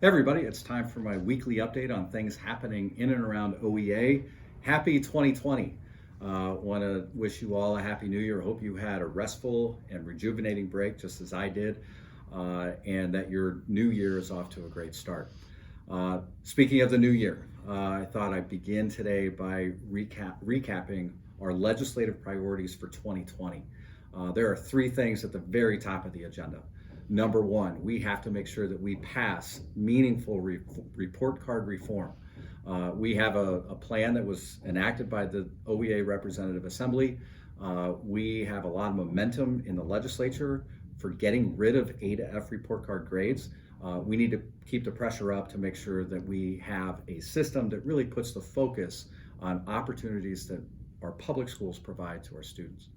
Hey everybody, it's time for my weekly update on things happening in and around OEA. Happy 2020. Want to wish you all a happy new year. Hope you had a restful and rejuvenating break just as I did, and that your new year is off to a great start. Speaking of the new year, I thought I'd begin today by recapping our legislative priorities for 2020. There are three things at the very top of the agenda. Number one, we have to make sure that we pass meaningful report card reform. We have a plan that was enacted by the OEA Representative Assembly. We have a lot of momentum in the legislature for getting rid of A to F report card grades. We need to keep the pressure up to make sure that we have a system that really puts the focus on opportunities that our public schools provide to our students.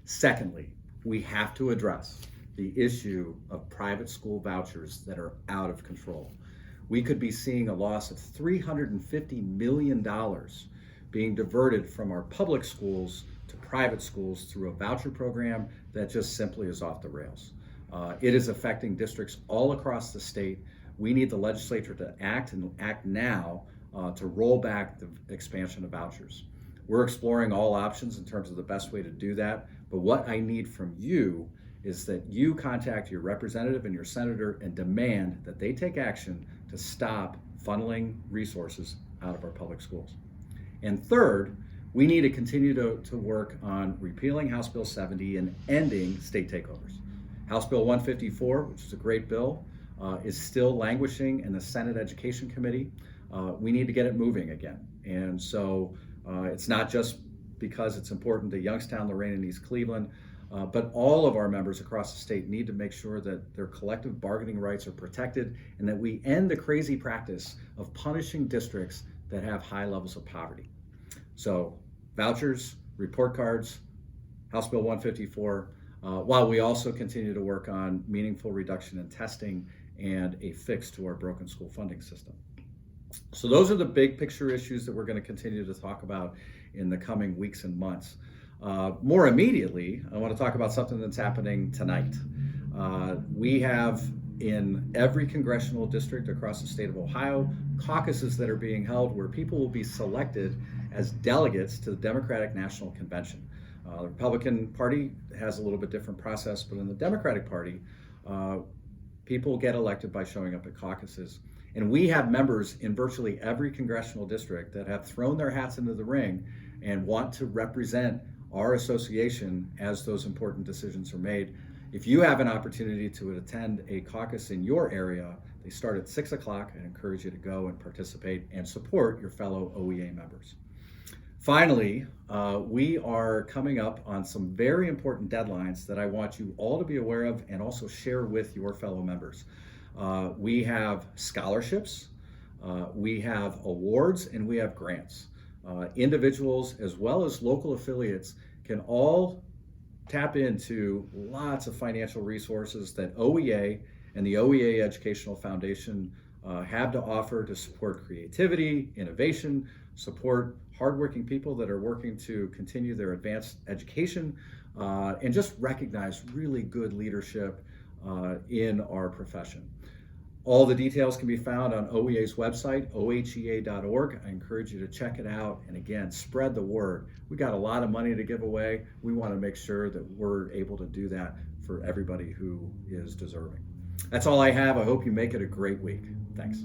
Secondly, we have to address the issue of private school vouchers that are out of control. We could be seeing a loss of $350 million being diverted from our public schools to private schools through a voucher program that just simply is off the rails. It is affecting districts all across the state. We need the legislature to act and act now to roll back the expansion of vouchers. We're exploring all options in terms of the best way to do that, but what I need from you is that you contact your representative and your senator and demand that they take action to stop funneling resources out of our public schools. And third, we need to continue to work on repealing House Bill 70 and ending state takeovers. House Bill 154, which is a great bill, is still languishing in the Senate Education Committee. We need to get it moving again. And so it's not just because it's important to Youngstown, Lorraine, and East Cleveland, but all of our members across the state need to make sure that their collective bargaining rights are protected and that we end the crazy practice of punishing districts that have high levels of poverty. So vouchers, report cards, House Bill 154, while we also continue to work on meaningful reduction in testing and a fix to our broken school funding system. So those are the big picture issues that we're going to continue to talk about in the coming weeks and months. More immediately, I want to talk about something that's happening tonight. We have in every congressional district across the state of Ohio caucuses that are being held where people will be selected as delegates to the Democratic National Convention. The Republican Party has a little bit different process, but in the Democratic Party, people get elected by showing up at caucuses. And we have members in virtually every congressional district that have thrown their hats into the ring and want to represent our association as those important decisions are made. If you have an opportunity to attend a caucus in your area, they start at 6 o'clock. I encourage you to go and participate and support your fellow OEA members. Finally, we are coming up on some very important deadlines that I want you all to be aware of and also share with your fellow members. We have scholarships, we have awards, and we have grants. Individuals as well as local affiliates can all tap into lots of financial resources that OEA and the OEA Educational Foundation have to offer to support creativity, innovation, support hardworking people that are working to continue their advanced education, and just recognize really good leadership in our profession. All the details can be found on OEA's website, ohea.org. I encourage you to check it out. And again, spread the word. We got a lot of money to give away. We want to make sure that we're able to do that for everybody who is deserving. That's all I have. I hope you make it a great week. Thanks.